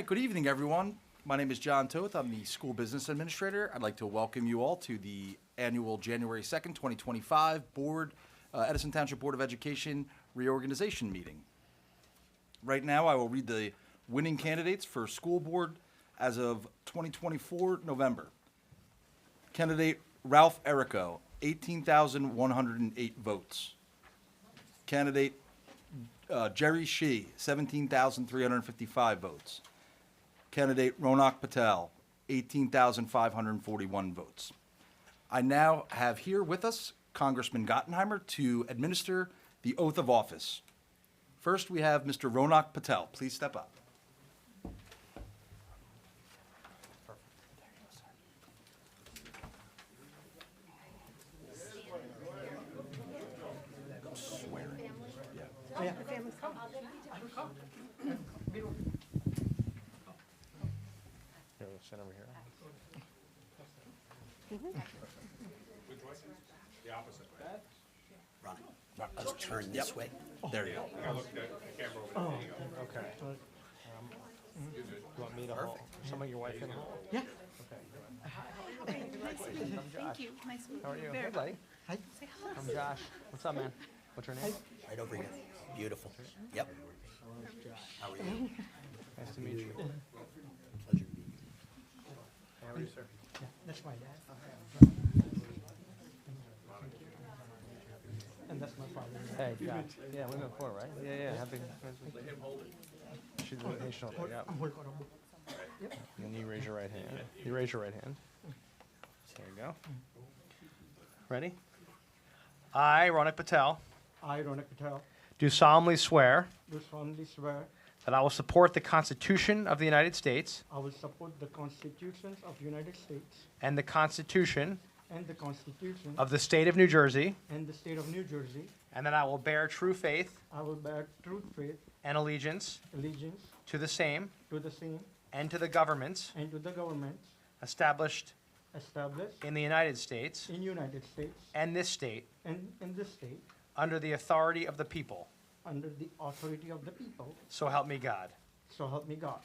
right, good evening, everyone. My name is John Toth. I'm the School Business Administrator. I'd like to welcome you all to the annual January 2nd, 2025 Edison Township Board of Education Reorganization meeting. Right now, I will read the winning candidates for school board as of 2024 November. Candidate Ralph Errico, 18,108 votes. Candidate Jerry Shee, 17,355 votes. Candidate Ronak Patel, 18,541 votes. I now have here with us Congressman Gottenheimer to administer the oath of office. First, we have Mr. Ronak Patel. Please step up. Here, we'll sit over here. The opposite way. Ron, let's turn this way. There you go. I look at the camera over there. There you go. Okay. You want me to hold? Some of your wife can hold? Yeah. Okay. Thank you. Nice to meet you. How are you? Very Hey, buddy. Hi. Say hello. I'm Josh. What's up, man? What's your name? Right over here. Beautiful. Yep. How are you? Nice to meet you. Pleasure to meet you. How are you, sir? That's my dad. And that's my father. Hey, Josh. Yeah, we met before, right? Yeah. Happy. She's the nation over there, yeah. And you raise your right hand. You raise your right hand. There you go. Ready? I, Ronak Patel, I, Ronak Patel, do solemnly swear do solemnly swear that I will support the Constitution of the United States I will support the constitutions of United States and the Constitution and the Constitution of the State of New Jersey, and the state of New Jersey. and that I will bear true faith I will bear true faith, and allegiance allegiance to the same to the same and to the governments and to the governments established established in the United States in United States and this state and in this state under the authority of the people. under the authority of the people. So help me God. So help me God.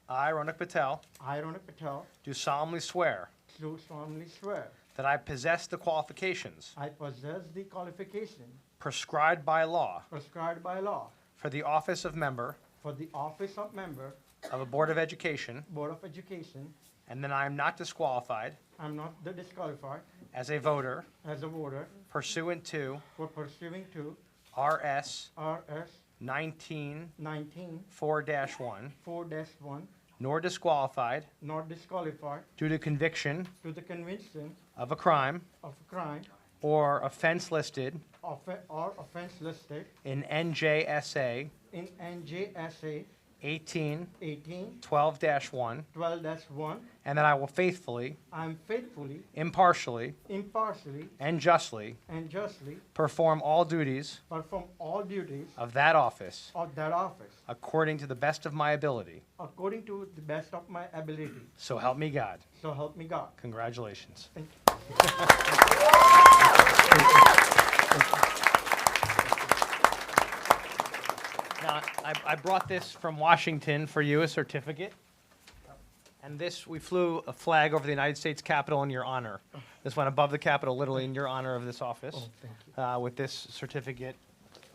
I, Ronak Patel, I, Ronak Patel, do solemnly swear do solemnly swear that I possess the qualifications I possess the qualification prescribed by law prescribed by law for the office of member for the office of member, of a Board of Education, Board of Education. and that I am not disqualified I'm not disqualified as a voter as a voter pursuant to for pursuing to RS RS 19 19 4-1, 4-1, nor disqualified not disqualified due to conviction to the conviction of a crime of a crime or offense listed or offense listed in NJSA in NJSA 18 18 12-1, 12-1. and that I will faithfully, I'm faithfully, impartially, impartially, and justly and justly perform all duties perform all duties of that office of that office according to the best of my ability. according to the best of my ability. So help me God. So help me God. Congratulations. Thank you. Now, I brought this from Washington for you, a certificate. And this, we flew a flag over the United States Capitol in your honor. This went above the Capitol, literally in your honor of this office. Oh, thank you. With this certificate,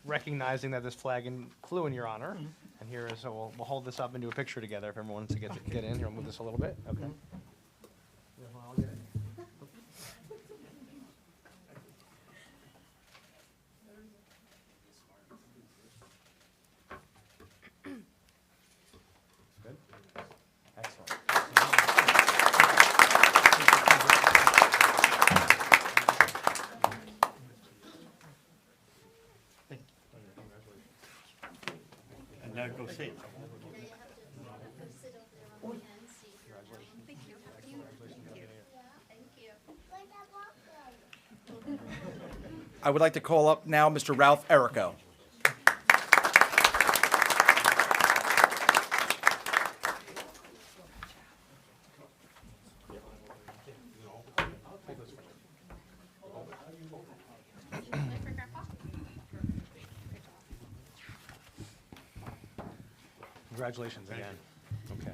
recognizing that this flag flew in your honor. And here is, so we'll hold this up and do a picture together if everyone wants to get in. Here, I'll move this a little bit. Okay. Good. Excellent. And now go see. Thank you. I would like to call up now Mr. Ralph Errico. Congratulations again. Okay.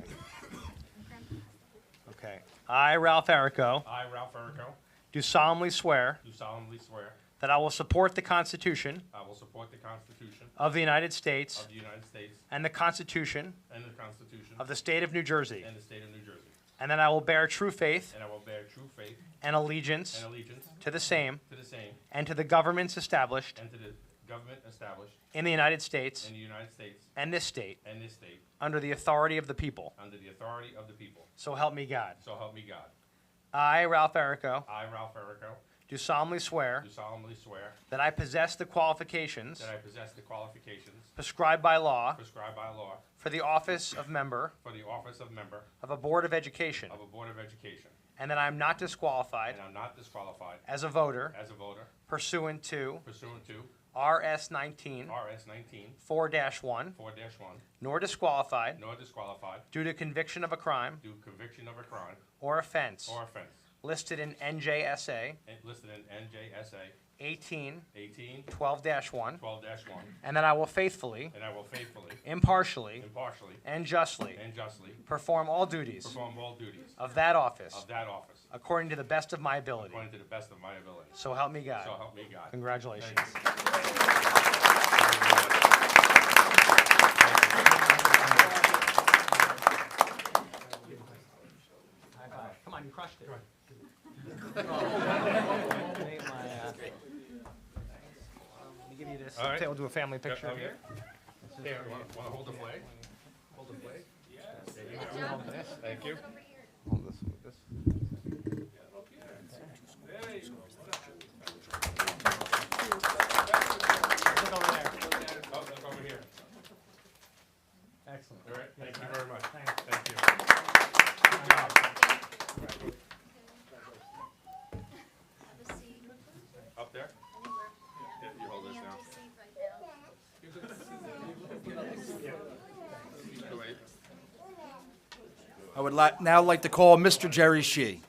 I, Ralph Errico, I, Ralph Errico, do solemnly swear do solemnly swear that I will support the Constitution I will support the Constitution of the United States of the United States and the Constitution and the Constitution of the State of New Jersey, and the State of New Jersey, and that I will bear true faith and I will bear true faith and allegiance and allegiance to the same to the same and to the governments established and to the government established in the United States in the United States and this state and this state under the authority of the people. under the authority of the people. So help me God. So help me God. I, Ralph Errico, I, Ralph Errico, do solemnly swear do solemnly swear that I possess the qualifications that I possess the qualifications prescribed by law prescribed by law for the office of member for the office of member of a Board of Education, of a Board of Education, and that I am not disqualified and I'm not disqualified as a voter as a voter pursuant to pursuant to RS 19 RS 19 4-1, 4-1, nor disqualified nor disqualified due to conviction of a crime due conviction of a crime or offense or offense listed in NJSA and listed in NJSA 18 18 12-1, 12-1, and that I will faithfully, and I will faithfully, impartially, impartially, and justly and justly perform all duties perform all duties of that office of that office according to the best of my ability. according to the best of my ability. So help me God. So help me God. Congratulations. Thank you. Come on, you crushed it. Let me give you this. All right. We'll do a family picture Okay. here. Here, want to hold the flag? Hold the flag? Yes. Thank you. Hold this with this. Look over there. Oh, look over here. Excellent. All right, thank you very much. Thanks. Thank you. Have a seat. Up there? Anywhere. Yeah, you hold this Any now. empty seat right now. Go wait. I would now like to call Mr. Jerry Shee.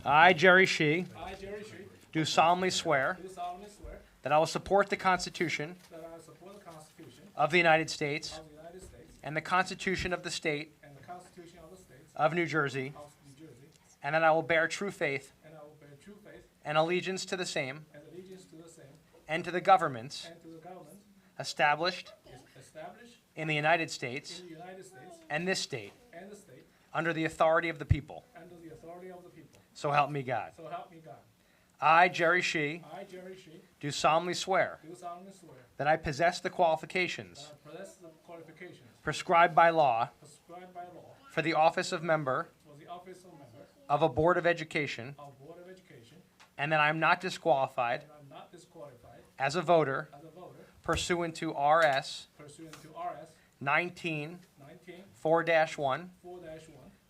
I, Jerry Shee, I, Jerry Shee, do solemnly swear do solemnly swear that I will support the Constitution that I will support the Constitution of the United States of the United States and the Constitution of the State and the Constitution of the States of New Jersey, of New Jersey, and that I will bear true faith and I will bear true faith and allegiance to the same and allegiance to the same and to the governments and to the government established established in the United States in the United States and this state and the state under the authority of the people. under the authority of the people. So help me God. So help me God. I, Jerry Shee, I, Jerry Shee, do solemnly swear do solemnly swear that I possess the qualifications that I possess the qualifications prescribed by law prescribed by law for the office of member for the office of member of a Board of Education, of Board of Education, and that I am not disqualified and I'm not disqualified as a voter as a voter pursuant to RS pursuant to RS 19 19 4-1, 4-1,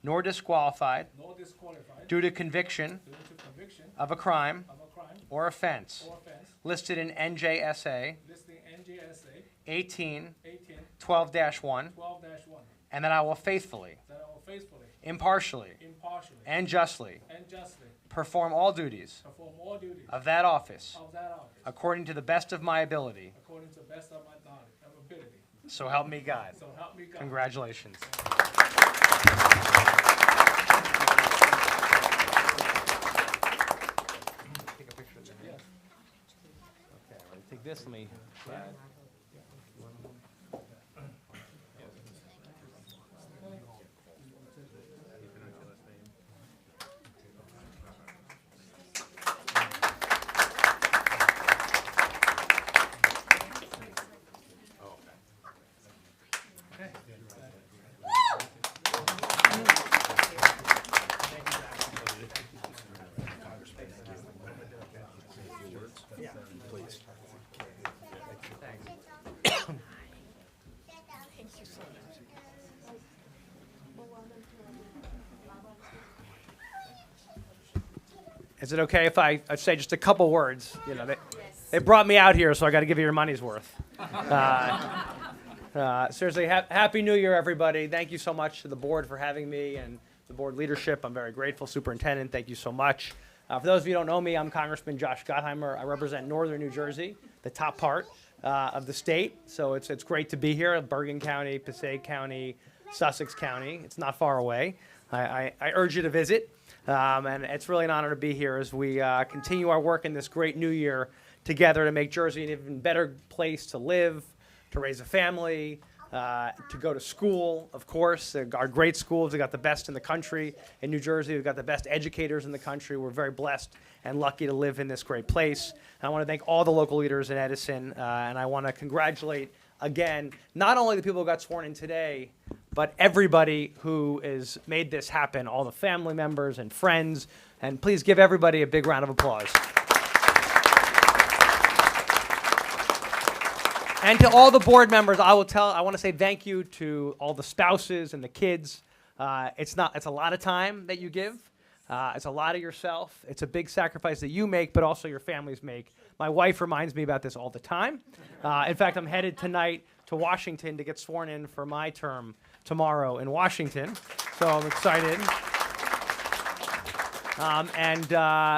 nor disqualified nor disqualified due to conviction due to conviction of a crime of a crime or offense or offense listed in NJSA listing NJSA 18 18 12-1, 12-1, and that I will faithfully, that I will faithfully, impartially, impartially, and justly and justly perform all duties perform all duties of that office of that office according to the best of my ability. according to the best of my knowledge and ability. So help me God. So help me God. Congratulations. Take a picture of them. Yes. Okay, ready? Take this, let me. Is it okay if I say just a couple words? You know, they brought me out here, so I got to give you your money's worth. Seriously, Happy New Year, everybody. Thank you so much to the board for having me and the board leadership. I'm very grateful. Superintendent, thank you so much. For those of you who don't know me, I'm Congressman Josh Gottheimer. I represent northern New Jersey, the top part of the state. So it's great to be here. Bergen County, Passaic County, Sussex County. It's not far away. I urge you to visit. And it's really an honor to be here as we continue our work in this great new year together to make Jersey an even better place to live, to raise a family, to go to school, of course. Our great schools, we've got the best in the country. In New Jersey, we've got the best educators in the country. We're very blessed and lucky to live in this great place. And I want to thank all the local leaders in Edison, and I want to congratulate, again, not only the people who got sworn in today, but everybody who has made this happen, all the family members and friends. And please give everybody a big round of applause. And to all the board members, I want to say thank you to all the spouses and the kids. It's a lot of time that you give. It's a lot of yourself. It's a big sacrifice that you make, but also your families make. My wife reminds me about this all the time. In fact, I'm headed tonight to Washington to get sworn in for my term tomorrow in Washington. So I'm excited.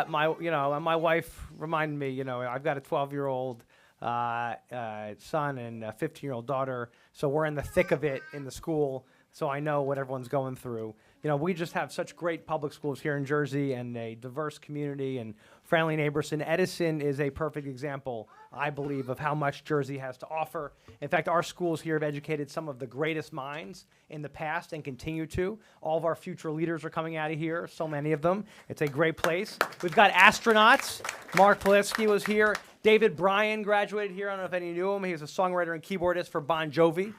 My wife reminded me, I've got a 12-year-old son and a 15-year-old daughter, so we're in the thick of it in the school, so I know what everyone's going through. We just have such great public schools here in Jersey and a diverse community and friendly neighbors, and Edison is a perfect example, I believe, of how much Jersey has to offer. In fact, our schools here have educated some of the greatest minds in the past and continue to. All of our future leaders are coming out of here, so many of them. It's a great place. We've got astronauts. Mark Politsky was here. David Bryan graduated here. I don't know if any of you knew him. He was a songwriter and keyboardist for Bon Jovi.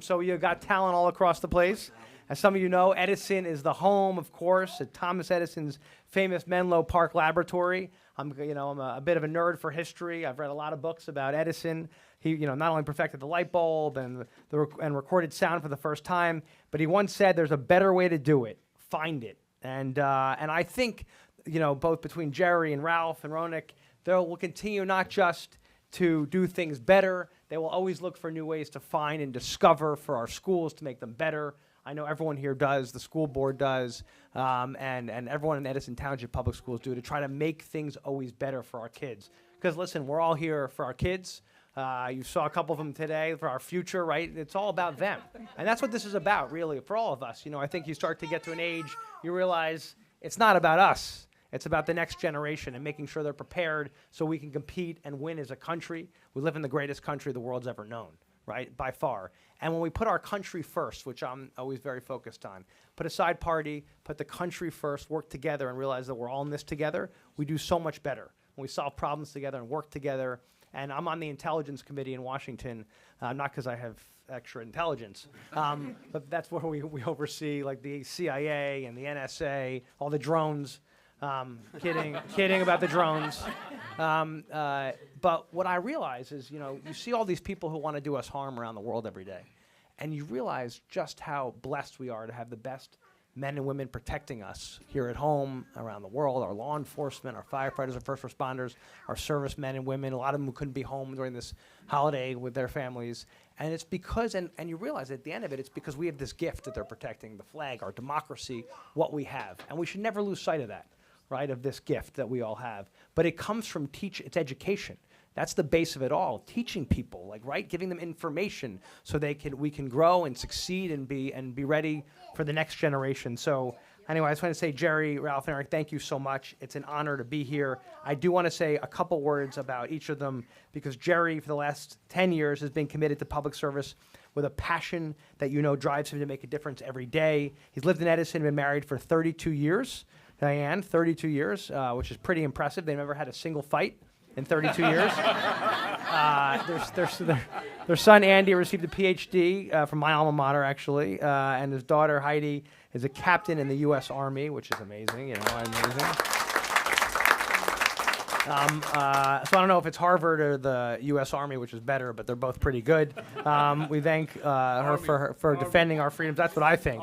So you've got talent all across the place. As some of you know, Edison is the home, of course, at Thomas Edison's famous Menlo Park Laboratory. I'm a bit of a nerd for history. I've read a lot of books about Edison. He, not only perfected the light bulb and recorded sound for the first time, but he once said, "There's a better way to do it. Find it." And I think, both between Jerry and Ralph and Roenick, they will continue not just to do things better. They will always look for new ways to find and discover for our schools to make them better. I know everyone here does, the school board does, and everyone in Edison Township Public Schools do, to try to make things always better for our kids. Because listen, we're all here for our kids. You saw a couple of them today for our future, right? It's all about them. And that's what this is about, really, for all of us. I think you start to get to an age, you realize it's not about us. It's about the next generation and making sure they're prepared so we can compete and win as a country. We live in the greatest country the world's ever known, right, by far. And when we put our country first, which I'm always very focused on, put aside party, put the country first, work together, and realize that we're all in this together, we do so much better. When we solve problems together and work together. And I'm on the Intelligence Committee in Washington, not because I have extra intelligence, but that's where we oversee like the CIA and the NSA, all the drones. Kidding about the drones. But what I realize is, you see all these people who want to do us harm around the world every day. And you realize just how blessed we are to have the best men and women protecting us here at home, around the world, our law enforcement, our firefighters, our first responders, our servicemen and women, a lot of them who couldn't be home during this holiday with their families. And it's because, and you realize at the end of it, it's because we have this gift that they're protecting, the flag, our democracy, what we have. And we should never lose sight of that. Right, of this gift that we all have. But it comes from it's education. That's the base of it all, teaching people, giving them information so we can grow and succeed and be ready for the next generation. So anyway, I just want to say, Jerry, Ralph, and Eric, thank you so much. It's an honor to be here. I do want to say a couple words about each of them because Jerry, for the last 10 years, has been committed to public service with a passion that drives him to make a difference every day. He's lived in Edison, been married for 32 years. Diane, 32 years, which is pretty impressive. They never had a single fight in 32 years. Their son, Andy, received a PhD from my alma mater, actually, and his daughter, Heidi, is a captain in the U.S. Army, which is amazing, amazing. So I don't know if it's Harvard or the U.S. Army, which is better, but they're both pretty good. We thank her for defending our freedoms. That's what I think.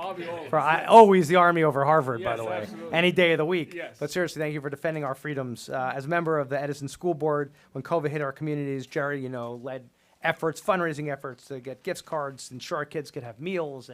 Always the Army over Harvard, by the way, absolutely. any day of the week. Yes. But seriously, thank you for defending our freedoms. As a member of the Edison School Board, when COVID hit our communities, Jerry, led efforts, fundraising efforts to get gift cards, ensure our kids could have meals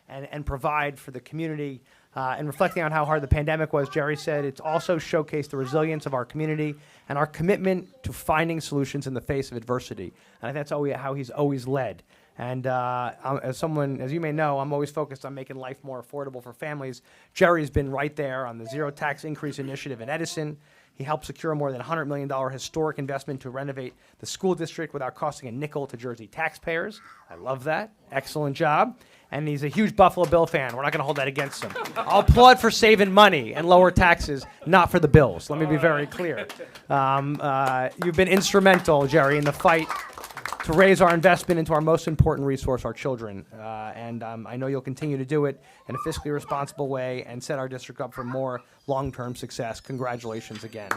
and provide for the community. And reflecting on how hard the pandemic was, Jerry said it's also showcased the resilience of our community and our commitment to finding solutions in the face of adversity. And I think that's how he's always led. And as you may know, I'm always focused on making life more affordable for families. Jerry's been right there on the zero tax increase initiative in Edison. He helped secure a more than $100 million historic investment to renovate the school district without costing a nickel to Jersey taxpayers. I love that. Excellent job. And he's a huge Buffalo Bill fan. We're not going to hold that against him. I'll applaud for saving money and lower taxes, not for the Bills. Let me be very clear. You've been instrumental, Jerry, in the fight to raise our investment into our most important resource, our children. And I know you'll continue to do it in a fiscally responsible way and set our district up for more long-term success. Congratulations again.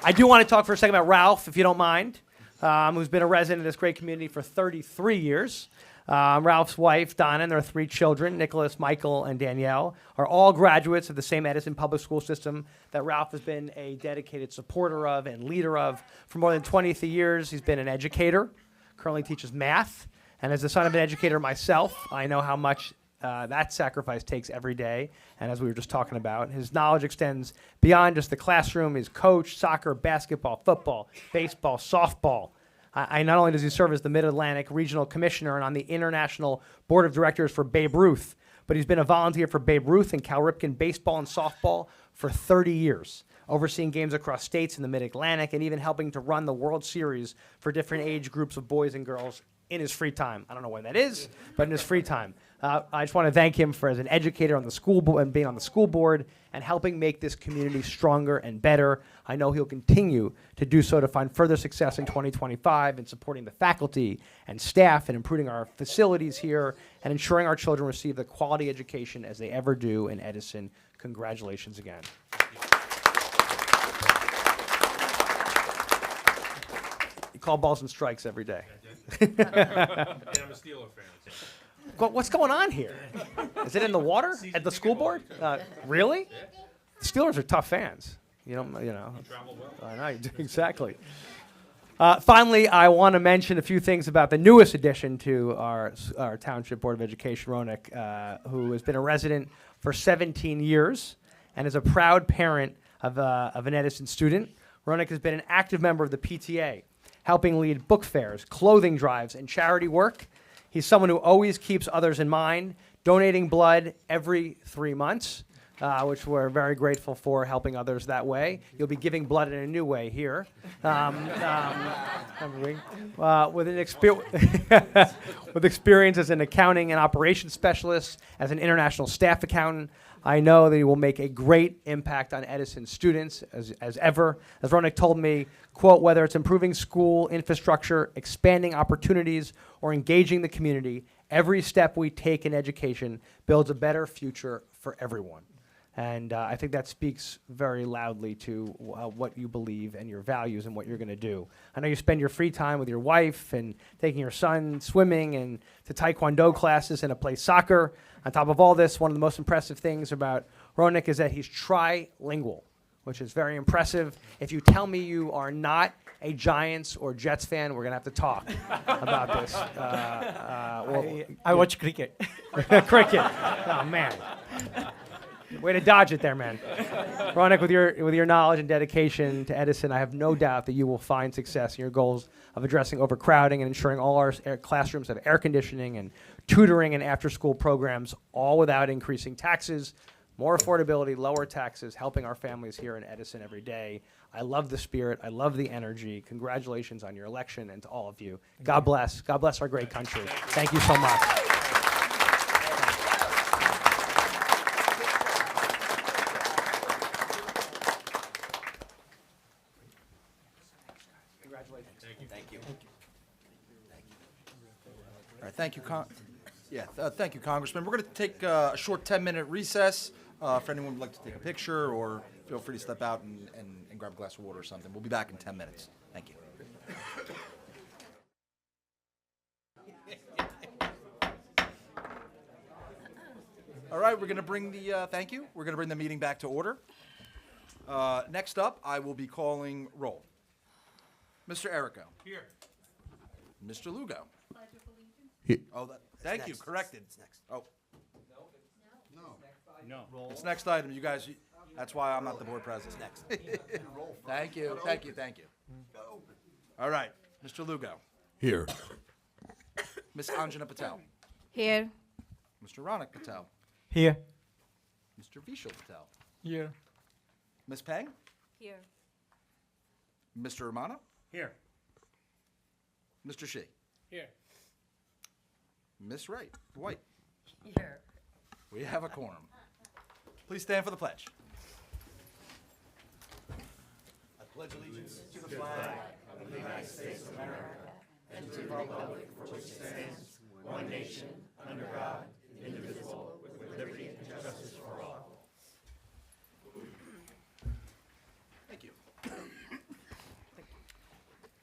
I do want to talk for a second about Ralph, if you don't mind, who's been a resident of this great community for 33 years. Ralph's wife, Donna, and their 3 children, Nicholas, Michael, and Danielle, are all graduates of the same Edison public school system that Ralph has been a dedicated supporter of and leader of for more than 20 years. He's been an educator, currently teaches math, and as the son of an educator myself, I know how much that sacrifice takes every day. And as we were just talking about, his knowledge extends beyond just the classroom. He's coached soccer, basketball, football, baseball, softball. Not only does he serve as the Mid-Atlantic Regional Commissioner and on the International Board of Directors for Babe Ruth, but he's been a volunteer for Babe Ruth and Cal Ripken baseball and softball for 30 years, overseeing games across states in the Mid-Atlantic and even helping to run the World Series for different age groups of boys and girls in his free time. I don't know when that is, but in his free time. I just want to thank him for as an educator on the school board and being on the school board and helping make this community stronger and better. I know he'll continue to do so to find further success in 2025 in supporting the faculty and staff and improving our facilities here and ensuring our children receive the quality education as they ever do in Edison. Congratulations again. You call balls and strikes every day. And I'm a Steeler fan. What's going on here? Is it in the water at the school board? Really? The Steelers are tough fans. You know. Travel well. I know, you do, exactly. Finally, I want to mention a few things about the newest addition to our Township Board of Education, Ronak, who has been a resident for 17 years and is a proud parent of an Edison student. Ronak has been an active member of the PTA, helping lead book fairs, clothing drives, and charity work. He's someone who always keeps others in mind, donating blood every 3 months, which we're very grateful for, helping others that way. You'll be giving blood in a new way here. With experience as an accounting and operations specialist, as an international staff accountant, I know that he will make a great impact on Edison students as ever. As Ronak told me, quote, whether it's improving school infrastructure, expanding opportunities, or engaging the community, every step we take in education builds a better future for everyone. And I think that speaks very loudly to what you believe and your values and what you're going to do. I know you spend your free time with your wife and taking your son swimming and to taekwondo classes and to play soccer. On top of all this, one of the most impressive things about Ronak is that he's trilingual, which is very impressive. If you tell me you are not a Giants or Jets fan, we're going to have to talk about this. I watch cricket. Cricket. Oh, man. Way to dodge it there, man. Ronak, with your knowledge and dedication to Edison, I have no doubt that you will find success in your goals of addressing overcrowding and ensuring all our classrooms have air conditioning and tutoring and after-school programs, all without increasing taxes, more affordability, lower taxes, helping our families here in Edison every day. I love the spirit. I love the energy. Congratulations on your election and to all of you. God bless. God bless our great country. Thank you so much. Thank you. All right, thank you, thank you, Congressman. We're going to take a short 10-minute recess. For anyone who'd like to take a picture, or feel free to step out and grab a glass of water or something. We'll be back in 10 minutes. Thank you. All right, we're going to bring the thank you. We're going to bring the meeting back to order. Next up, I will be calling roll. Mr. Errico. Here. Mr. Lugo. Here. Oh, thank you, next. corrected. It's next. Oh, No. it's next item, you guys, that's why I'm not the board president. Next. Thank you, thank you, thank you. All right, Mr. Lugo. Here. Ms. Anjana Patel. Here. Mr. Ronak Patel. Here. Mr. Vishal Patel. Here. Ms. Peng. Here. Mr. Romano. Here. Mr. Shi. Here. Miss Wright. White. Here. We have a quorum. Please stand for the pledge. I pledge allegiance to the flag of the United States of America and to the republic for which it stands, one nation, under God, indivisible, with liberty and justice for all. Thank you.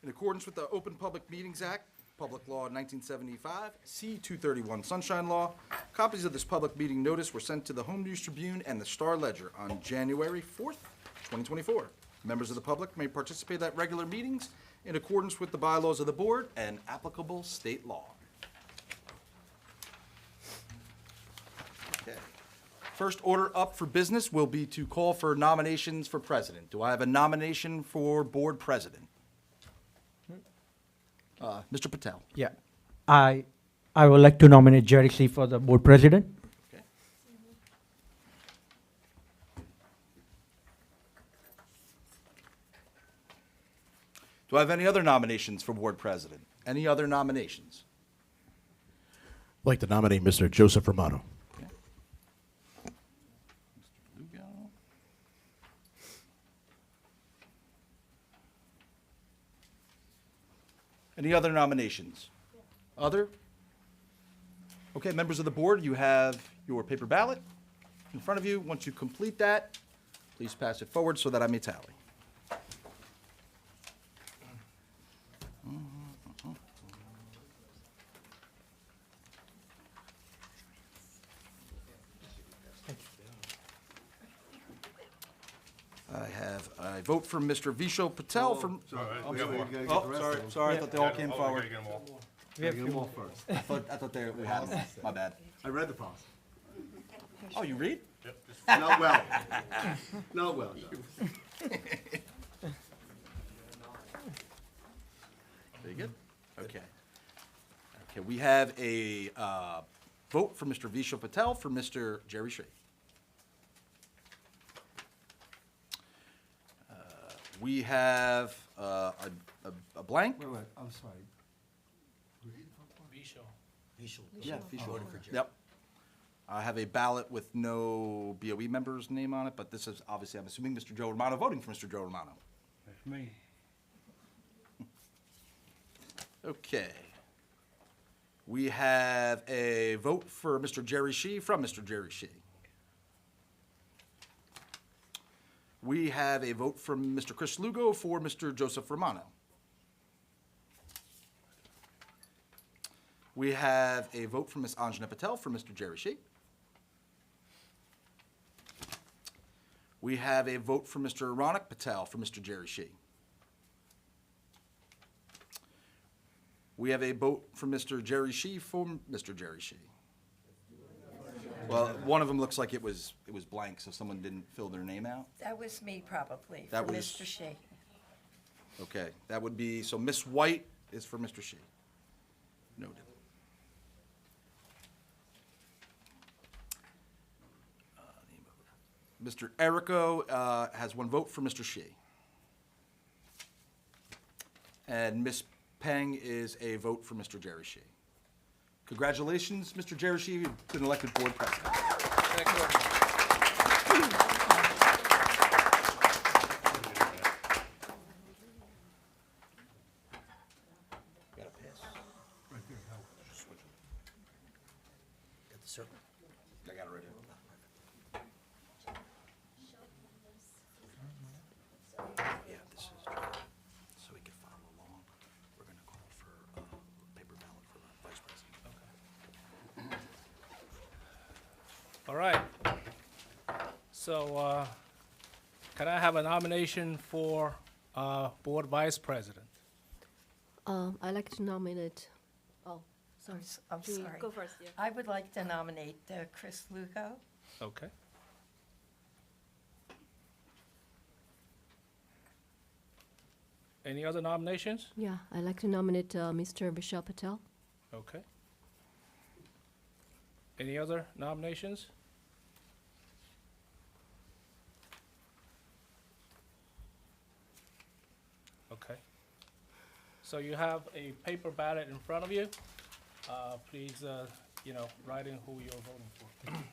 In accordance with the Open Public Meetings Act, Public Law 1975, C-231 Sunshine Law, copies of this public meeting notice were sent to the Home News Tribune and the Star Ledger on January 4th, 2024. Members of the public may participate at regular meetings in accordance with the bylaws of the board and applicable state law. Okay. First order up for business will be to call for nominations for president. Do I have a nomination for board president? Mr. Patel. Yeah. I would like to nominate Jerry Shi for the board president. Okay. Do I have any other nominations for board president? Any other nominations? I'd like to nominate Mr. Joseph Romano. Okay. Mr. Lugo. Any other nominations? Other? Okay, members of the board, you have your paper ballot in front of you. Once you complete that, please pass it forward so that I may tally. I vote for Mr. Vishal Patel from. Sorry, I thought they all came forward. We have few more. I thought we had them. My bad. I read the policy. Oh, you read? Not well. Not well. Very good. Okay. Okay, we have a vote for Mr. Vishal Patel for Mr. Jerry Shi. We have a blank. Wait, I'm sorry. Yeah, Vishal. Yep. I have a ballot with no BOE member's name on it, but this is obviously, I'm assuming Mr. Joe Romano, voting for Mr. Joe Romano. That's me. Okay. We have a vote for Mr. Jerry Shi from Mr. Jerry Shi. We have a vote from Mr. Chris Lugo for Mr. Joseph Romano. We have a vote from Ms. Anjana Patel for Mr. Jerry Shi. We have a vote from Mr. Ronak Patel for Mr. Jerry Shi. We have a vote from Mr. Jerry Shi for Mr. Jerry Shi. Well, one of them looks like it was blank, so someone didn't fill their name out. That was me, probably, That for was- Mr. Shea. Okay, that would be, so Miss White is for Mr. Shi. Noted. Mr. Errico has one vote for Mr. Shi. And Miss Peng is a vote for Mr. Jerry Shi. Congratulations, Mr. Jerry Shi, you've been elected board president. Got a pass. Got the circle? I got it right here. Yeah, this is, so we can follow along, we're gonna call for paper ballot for the vice president. All right. So, can I have a nomination for board vice president? I'd like to nominate, oh, sorry. I'm Jeannie, sorry. Go first, yeah. I would like to nominate Chris Lugo. Okay. Any other nominations? Yeah, I'd like to nominate Mr. Vishal Patel. Okay. Any other nominations? Okay. So you have a paper ballot in front of you. Please, write in who you're voting for. Thank you.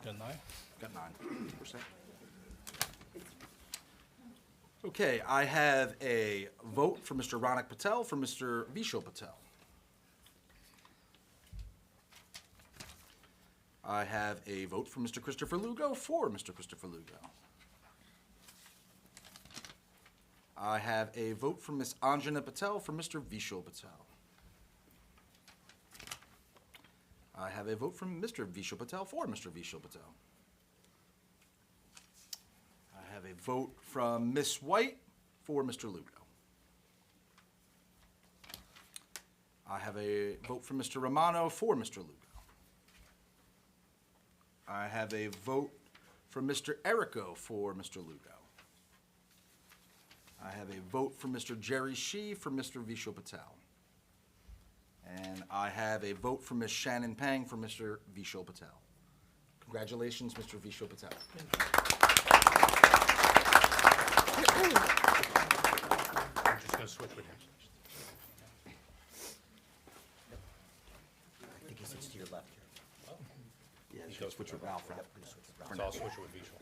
Got 9? Got 9%. Okay, I have a vote for Mr. Ronak Patel, for Mr. Vishal Patel. I have a vote for Mr. Christopher Lugo, for Mr. Christopher Lugo. I have a vote for Ms. Anjana Patel, for Mr. Vishal Patel. I have a vote from Mr. Vishal Patel, for Mr. Vishal Patel. I have a vote from Ms. White, for Mr. Lugo. I have a vote from Mr. Romano, for Mr. Lugo. I have a vote from Mr. Erico, for Mr. Lugo. I have a vote from Mr. Jerry Shee, for Mr. Vishal Patel. And I have a vote from Ms. Shannon Pang, for Mr. Vishal Patel. Congratulations, Mr. Vishal Patel. I'm just gonna switch with him. I think he sits to your left here. Yeah, you should switch with Ralph, right? So I'll switch it with Vishal.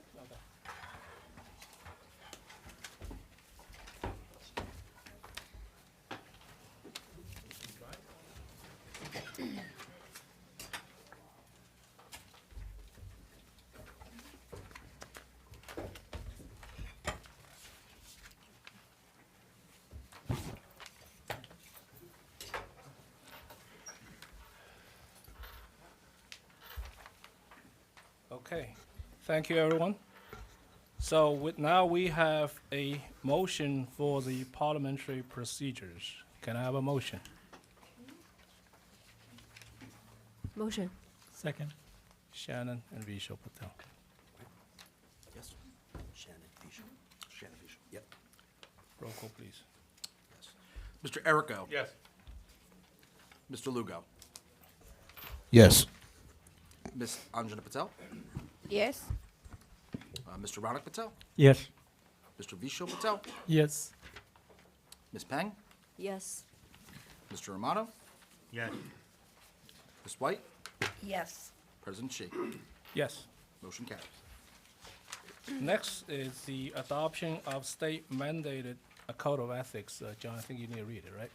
Okay, thank you, everyone. So now we have a motion for the parliamentary procedures. Can I have a motion? Motion. Second. Shannon and Vishal Patel. Yes. Shannon Vishal. Shannon Vishal, yep. Roll call, please. Yes. Mr. Erico. Yes. Mr. Lugo. Yes. Ms. Anjana Patel. Yes. Mr. Ronak Patel. Yes. Mr. Vishal Patel. Yes. Ms. Pang. Yes. Mr. Romano. Yes. Ms. White. Yes. President Shea. Yes. Motion carries. Next is the adoption of state mandated code of ethics. John, I think you need to read it, right?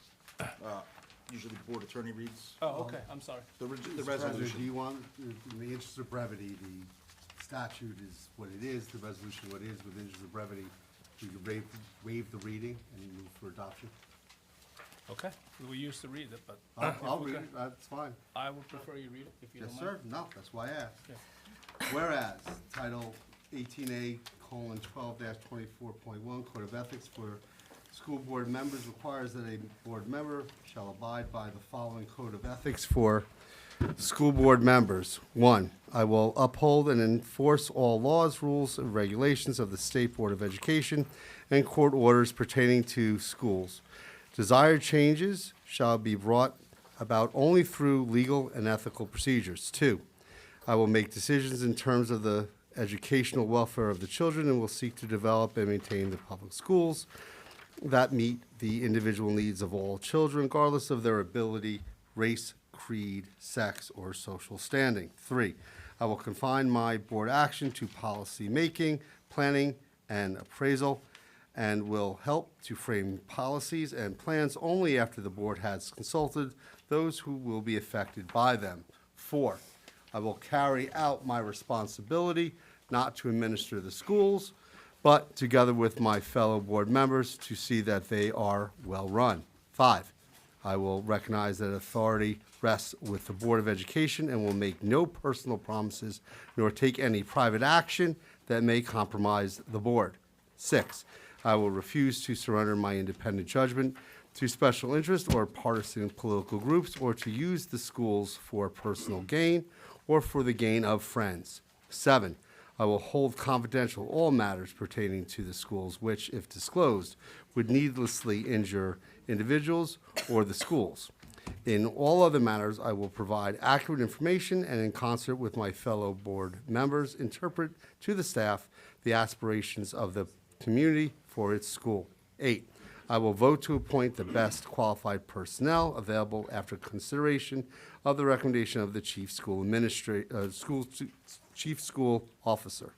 Usually the board attorney reads Oh, okay, I'm sorry. the Mr. President, do resolution. you want, in the interest of brevity, the statute is what it is, the resolution what it is, with the interest of brevity, we could waive the reading and move for adoption? Okay, we used to read it, but I'll if we read can- it, that's fine. I would prefer you read it if you Yes, don't mind. sir, no, that's why I asked. Yeah. Whereas, Title 18A:12-24.1 Code of Ethics for School Board Members requires that a board member shall abide by the following Code of Ethics for school board members. 1, I will uphold and enforce all laws, rules, and regulations of the State Board of Education and court orders pertaining to schools. Desired changes shall be brought about only through legal and ethical procedures. 2, I will make decisions in terms of the educational welfare of the children and will seek to develop and maintain the public schools that meet the individual needs of all children, regardless of their ability, race, creed, sex, or social standing. 3, I will confine my board action to policy making, planning, and appraisal, and will help to frame policies and plans only after the board has consulted those who will be affected by them. 4, I will carry out my responsibility not to administer the schools, but together with my fellow board members to see that they are well-run. 5, I will recognize that authority rests with the Board of Education and will make no personal promises nor take any private action that may compromise the board. 6, I will refuse to surrender my independent judgment to special interest or partisan political groups or to use the schools for personal gain or for the gain of friends. 7, I will hold confidential all matters pertaining to the schools which, if disclosed, would needlessly injure individuals or the schools. In all other matters, I will provide accurate information and in concert with my fellow board members, interpret to the staff the aspirations of the community for its school. 8, I will vote to appoint the best qualified personnel available after consideration of the recommendation of the chief school chief school officer.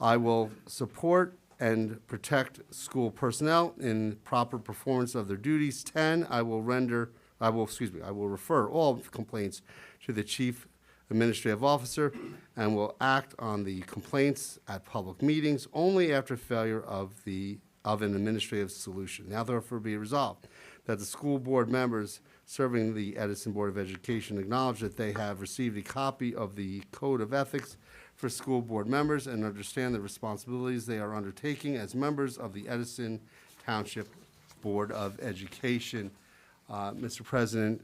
I will support and protect school personnel in proper performance of their duties. 10, I will refer all complaints to the chief administrative officer and will act on the complaints at public meetings only after failure of an administrative solution. Now therefore be resolved that the school board members serving the Edison Board of Education acknowledge that they have received a copy of the Code of Ethics for school board members and understand the responsibilities they are undertaking as members of the Edison Township Board of Education. Mr. President,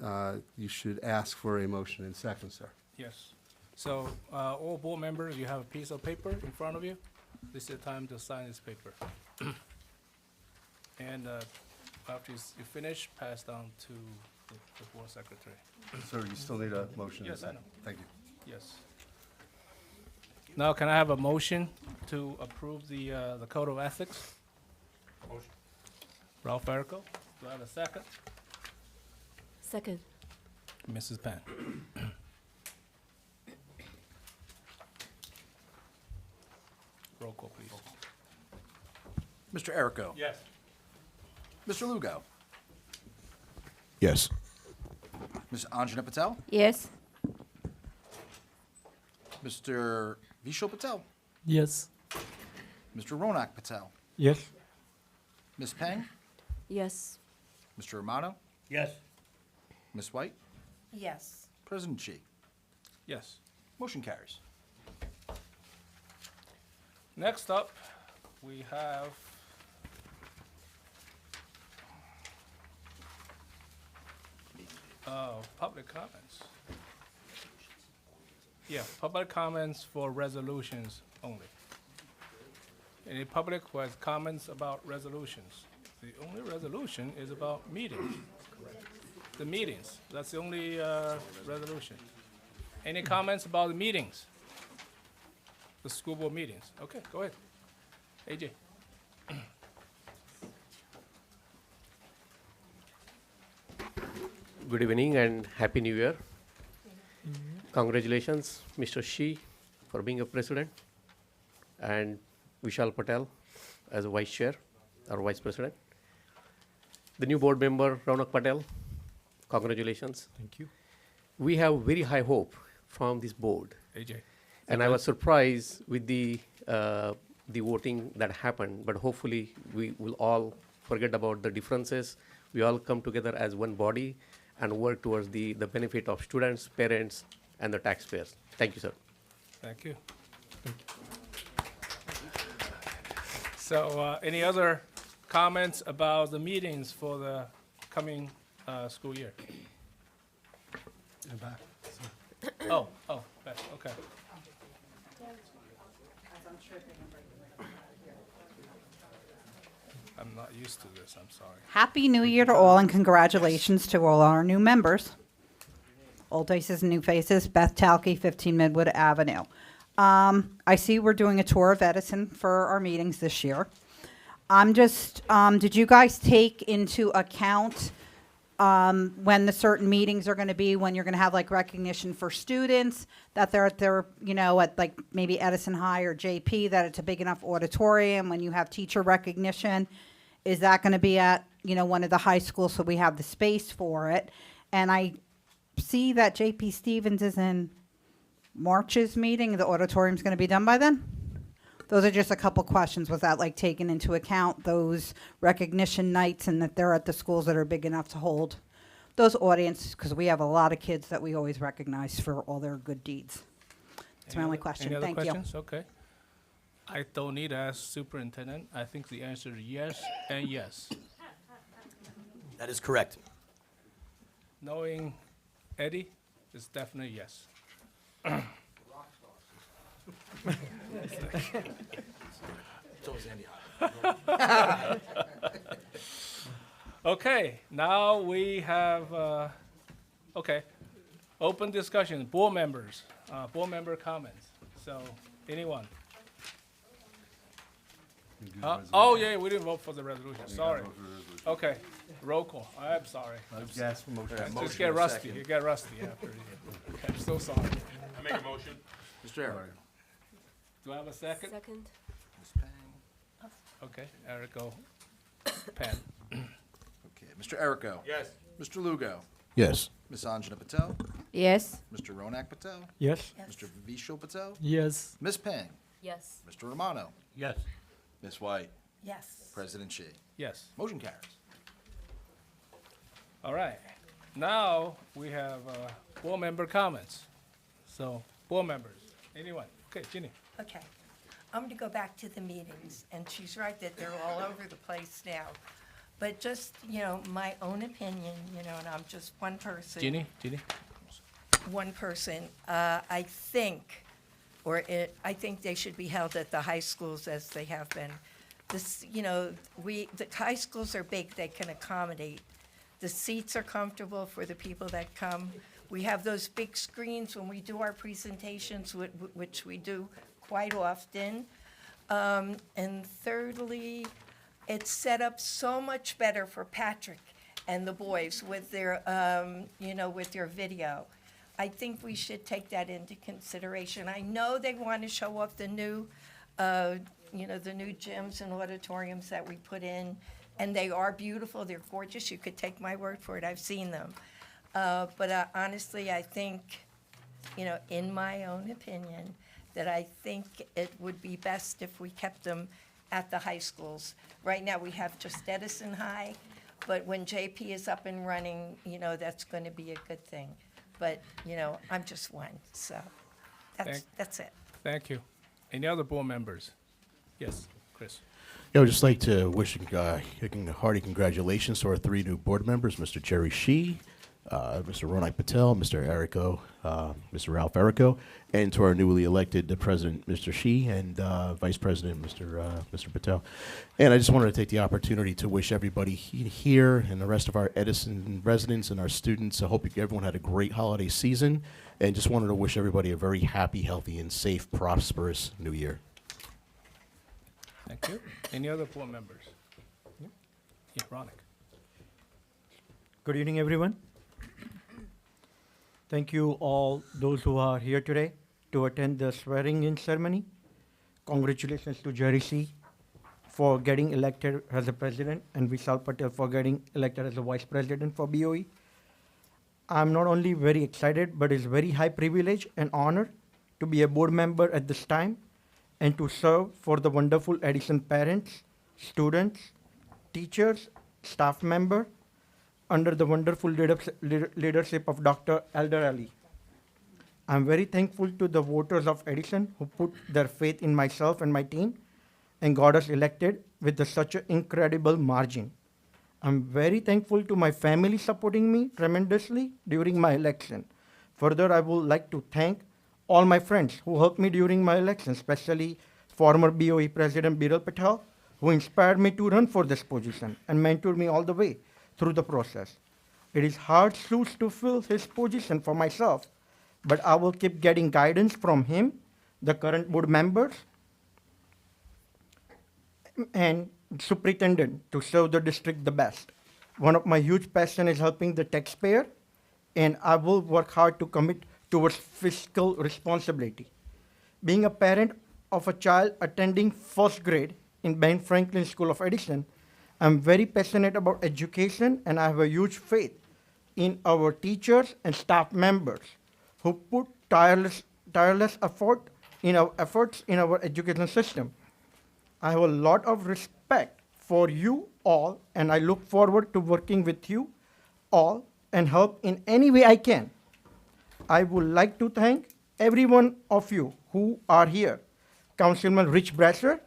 you should ask for a motion and second, sir. Yes. So, all board members, you have a piece of paper in front of you. This is the time to sign this paper. And after you finish, pass down to the board secretary. Sir, you still need a motion and Yes, I second. know. Thank you. Yes. Now, can I have a motion to approve the Code of Ethics? Motion. Ralph Errico, do I have a second? Second. Mrs. Pan. Roll call, please. Mr. Errico. Yes. Mr. Lugo. Yes. Ms. Anjana Patel. Yes. Mr. Vishal Patel. Yes. Mr. Ronak Patel. Yes. Ms. Peng. Yes. Mr. Romano. Yes. Ms. White. Yes. President Shi. Yes. Motion carries. Next up, we have public comments. Yeah, public comments for resolutions only. Any public who has comments about resolutions? The only resolution is about meetings. The meetings, that's the only resolution. Any comments about the meetings? The school board meetings? Okay, go ahead. AJ. Good evening and Happy New Year. Congratulations, Mr. Shi, for being a president, and Vishal Patel as a vice chair or vice president. The new board member, Raunak Patel, congratulations. Thank you. We have very high hope from this board, AJ. and I was surprised with the voting that happened, but hopefully we will all forget about the differences. We all come together as one body and work towards the benefit of students, parents, and the taxpayers. Thank you, sir. Thank you. So, any other comments about the meetings for the coming school year? And back. Oh, Beth, okay. I'm not used to this, I'm sorry. Happy New Year to all and congratulations to all our new members. Old faces and new faces, Beth Talke, 15 Midwood Avenue. I see we're doing a tour of Edison for our meetings this year. I'm just, did you guys take into account when the certain meetings are going to be, when you're going to have like recognition for students, that they're at their, at like maybe Edison High or JP, that it's a big enough auditorium. When you have teacher recognition, is that going to be at, one of the high schools so we have the space for it? And I see that JP Stevens is in March's meeting. The auditorium's going to be done by then? Those are just a couple questions. Was that like taken into account, those recognition nights, and that they're at the schools that are big enough to hold those audiences? Because we have a lot of kids that we always recognize for all their good deeds. That's my only question. Any other Thank you. questions? Okay. I don't need to ask superintendent. I think the answer is yes and yes. That is correct. Knowing Eddie, it's definitely yes. It's always Andy. Okay, now we have, open discussion, board members, board member comments. So, anyone? Oh, yeah, we didn't vote for the resolution, sorry. Okay, roll call, I'm sorry. Yes, motion. Just get rusty, you get rusty after. I'm so sorry. I make a motion. Mr. Eric. Do I have a second? Second. Ms. Pang. Okay, Erico, Pan. Okay, Mr. Erico. Yes. Mr. Lugo. Yes. Ms. Anjana Patel. Yes. Mr. Ronak Patel. Yes. Mr. Vishal Patel. Yes. Ms. Pang. Yes. Mr. Romano. Yes. Ms. White. Yes. President Shi. Yes, Motion carries. all right. Now, we have board member comments. So, board members, anyone? Okay, Ginny. Okay. I'm going to go back to the meetings, and she's right that they're all over the place now. But just, my own opinion, and I'm just one person. Ginny? One person. I think they should be held at the high schools as they have been. The high schools are big, they can accommodate. The seats are comfortable for the people that come. We have those big screens when we do our presentations, which we do quite often. And thirdly, it's set up so much better for Patrick and the boys with their, with their video. I think we should take that into consideration. I know they want to show off the new, the new gyms and auditoriums that we put in, and they are beautiful, they're gorgeous, you could take my word for it, I've seen them. But honestly, I think, in my own opinion, that I think it would be best if we kept them at the high schools. Right now, we have just Edison High, but when JP is up and running, that's going to be a good thing. But, I'm just one, so that's it. Thank you. Any other board members? Yes, Chris. I would just like to wish hearty congratulations to our 3 new board members, Mr. Jerry Shi, Mr. Ronak Patel, Mr. Erico, Mr. Ralph Erico, and to our newly elected President, Mr. Shi, and Vice President, Mr. Patel. And I just wanted to take the opportunity to wish everybody here and the rest of our Edison residents and our students, I hope everyone had a great holiday season, and just wanted to wish everybody a very happy, healthy, and safe, prosperous New Year. Thank you. Any other board members? Yeah, Ronak. Good evening, everyone. Thank you all those who are here today to attend the swearing-in ceremony. Congratulations to Jerry C. for getting elected as a president and Vishal Patel for getting elected as a vice president for BOE. I'm not only very excited, but it's very high privilege and honor to be a board member at this time and to serve for the wonderful Edison parents, students, teachers, staff member, under the wonderful leadership of Dr. Elder Ali. I'm very thankful to the voters of Edison who put their faith in myself and my team and got us elected with such an incredible margin. I'm very thankful to my family supporting me tremendously during my election. Further, I would like to thank all my friends who helped me during my election, especially former BOE President Biral Patel, who inspired me to run for this position and mentored me all the way through the process. It is hard shoes to fill his position for myself, but I will keep getting guidance from him, the current board members, and superintendent to serve the district the best. One of my huge passion is helping the taxpayer, and I will work hard to commit towards fiscal responsibility. Being a parent of a child attending first grade in Ben Franklin School of Edison, I'm very passionate about education, and I have a huge faith in our teachers and staff members who put tireless efforts in our education system. I have a lot of respect for you all, and I look forward to working with you all and help in any way I can. I would like to thank every one of you who are here. Councilman Rich Brasser,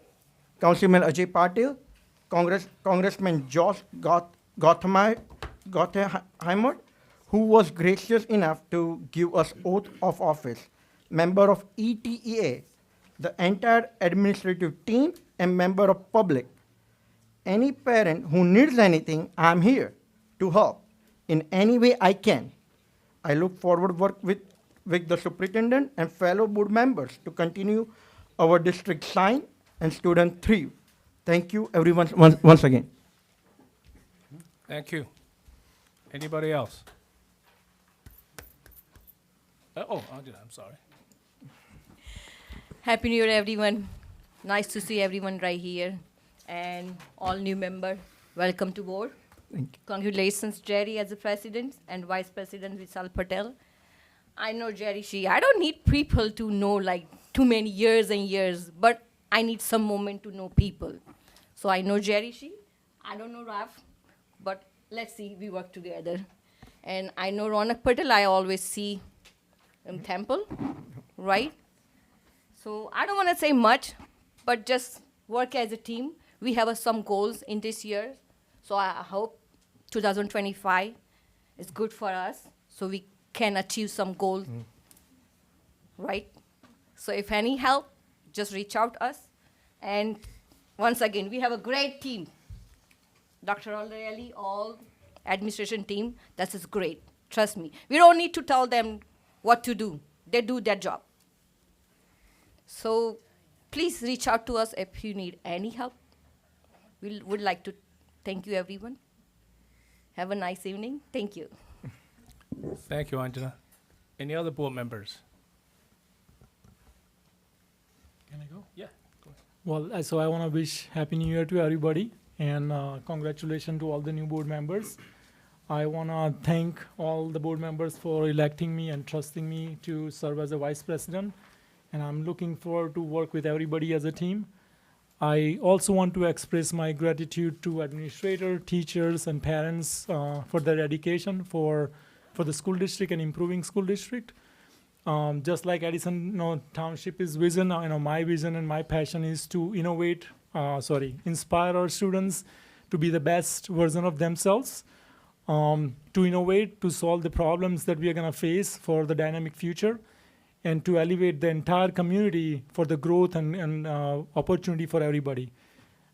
Councilman Ajay Patil, Congressman Josh Gottheimer, who was gracious enough to give us oath of office, member of ETEA, the entire administrative team, and member of public. Any parent who needs anything, I'm here to help in any way I can. I look forward to work with the superintendent and fellow board members to continue our district shine and student thrive. Thank you, everyone, once again. Thank you. Anybody else? Angela, I'm sorry. Happy New Year, everyone. Nice to see everyone right here. And all new member, welcome to board. Thank you. Congratulations, Jerry, as the president, and Vice President Vishal Patel. I know Jerry Shee. I don't need people to know like too many years and years, but I need some moment to know people. So I know Jerry Shee. I don't know Raf, but let's see, we work together. And I know Ronak Patel, I always see in Temple, right? So I don't want to say much, but just work as a team. We have some goals in this year, so I hope 2025 is good for us, so we can achieve some goals, right? So if any help, just reach out to us. And once again, we have a great team. Dr. Alderelli, all administration team, this is great. Trust me. We don't need to tell them what to do. They do their job. So please reach out to us if you need any help. We would like to thank you, everyone. Have a nice evening. Thank you. Thank you, Angela. Any other board members? Can I go? Yeah, go ahead. Well, so I want to wish Happy New Year to everybody, and congratulations to all the new board members. I want to thank all the board members for electing me and trusting me to serve as a vice president, and I'm looking forward to work with everybody as a team. I also want to express my gratitude to administrators, teachers, and parents for their dedication for the school district and improving school district. Just like Edison Township is vision, my vision and my passion is to inspire our students to be the best version of themselves, to innovate, to solve the problems that we are going to face for the dynamic future, and to elevate the entire community for the growth and opportunity for everybody.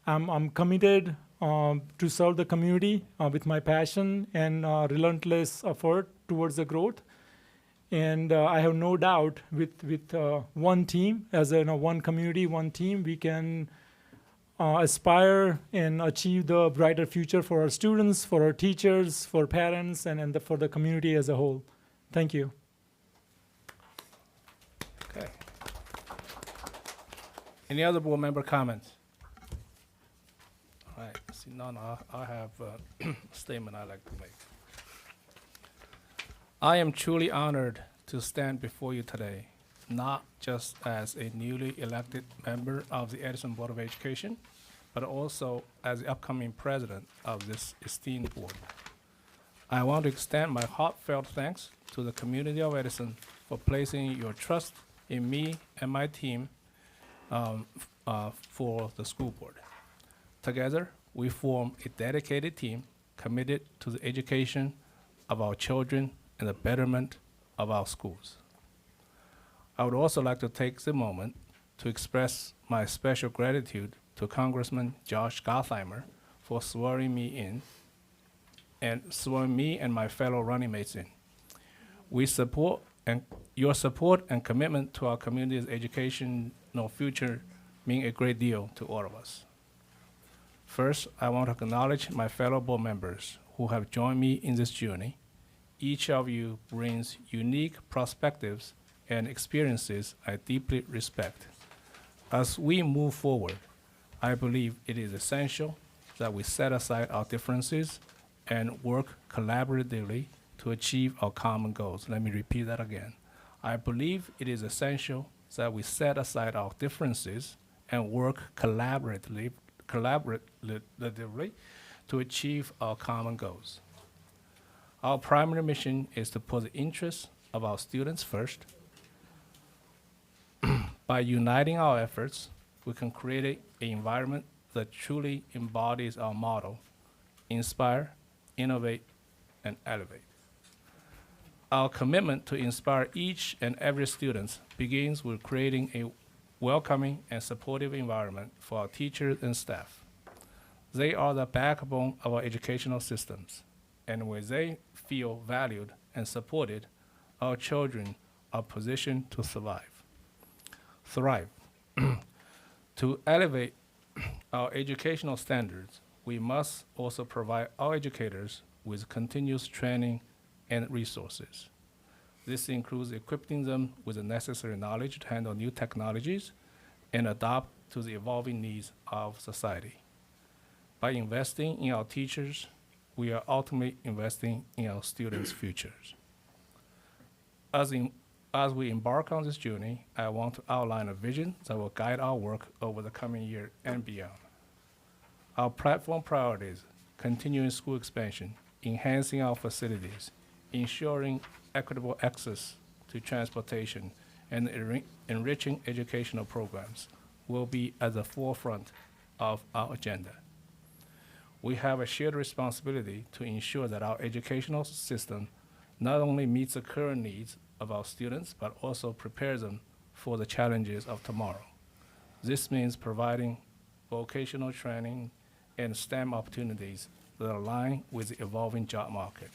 I'm committed to serve the community with my passion and relentless effort towards the growth. And I have no doubt with one team, as one community, one team, we can aspire and achieve the brighter future for our students, for our teachers, for parents, and for the community as a whole. Thank you. Okay. Any other board member comments? All right, see none, I have a statement I'd like to make. I am truly honored to stand before you today, not just as a newly elected member of the Edison Board of Education, but also as the upcoming president of this esteemed board. I want to extend my heartfelt thanks to the community of Edison for placing your trust in me and my team for the school board. Together, we form a dedicated team committed to the education of our children and the betterment of our schools. I would also like to take the moment to express my special gratitude to Congressman Josh Gottheimer for swearing me in and swearing me and my fellow running mates in. Your support and commitment to our community's educational future mean a great deal to all of us. First, I want to acknowledge my fellow board members who have joined me in this journey. Each of you brings unique perspectives and experiences I deeply respect. As we move forward, I believe it is essential that we set aside our differences and work collaboratively to achieve our common goals. Let me repeat that again. I believe it is essential that we set aside our differences and work collaboratively to achieve our common goals. Our primary mission is to put the interests of our students first. By uniting our efforts, we can create an environment that truly embodies our motto: inspire, innovate, and elevate. Our commitment to inspire each and every student begins with creating a welcoming and supportive environment for our teachers and staff. They are the backbone of our educational systems, and when they feel valued and supported, our children are positioned to thrive. To elevate our educational standards, we must also provide our educators with continuous training and resources. This includes equipping them with the necessary knowledge to handle new technologies and adapt to the evolving needs of society. By investing in our teachers, we are ultimately investing in our students' futures. As we embark on this journey, I want to outline a vision that will guide our work over the coming year and beyond. Our platform priorities: continuing school expansion, enhancing our facilities, ensuring equitable access to transportation, and enriching educational programs will be at the forefront of our agenda. We have a shared responsibility to ensure that our educational system not only meets the current needs of our students, but also prepares them for the challenges of tomorrow. This means providing vocational training and STEM opportunities that align with the evolving job market,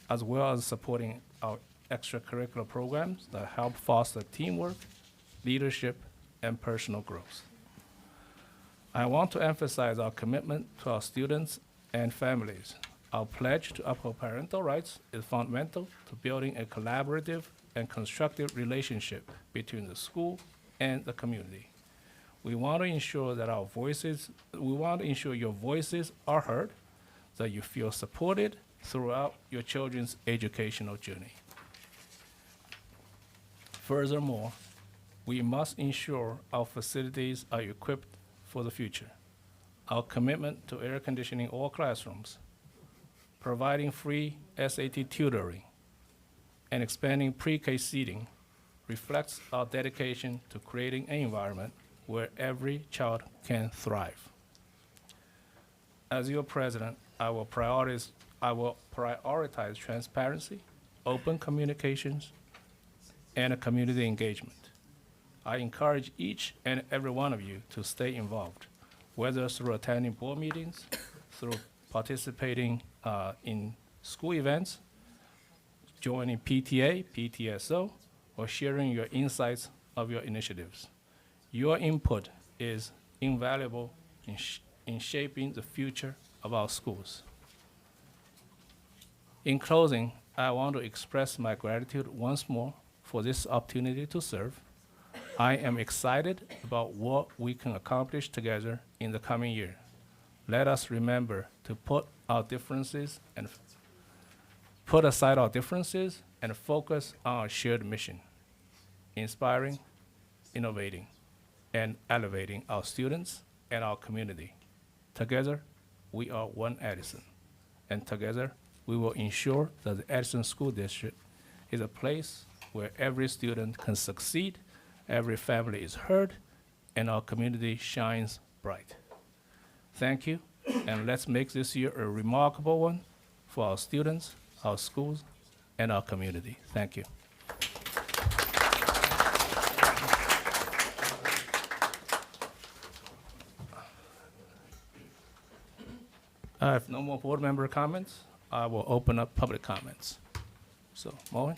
as well as supporting our extracurricular programs that help foster teamwork, leadership, and personal growth. I want to emphasize our commitment to our students and families. Our pledge to uphold parental rights is fundamental to building a collaborative and constructive relationship between the school and the community. We want to ensure that your voices are heard, that you feel supported throughout your children's educational journey. Furthermore, we must ensure our facilities are equipped for the future. Our commitment to air conditioning all classrooms, providing free SAT tutoring, and expanding pre-K seating reflects our dedication to creating an environment where every child can thrive. As your president, I will prioritize transparency, open communications, and community engagement. I encourage each and every one of you to stay involved, whether through attending board meetings, through participating in school events, joining PTA, PTSO, or sharing your insights of your initiatives. Your input is invaluable in shaping the future of our schools. In closing, I want to express my gratitude once more for this opportunity to serve. I am excited about what we can accomplish together in the coming year. Let us remember to put aside our differences and focus on our shared mission: inspiring, innovating, and elevating our students and our community. Together, we are one Edison, and together, we will ensure that the Edison School District is a place where every student can succeed, every family is heard, and our community shines bright. Thank you, and let's make this year a remarkable one for our students, our schools, and our community. Thank you. If no more board member comments, I will open up public comments. So, Mohan?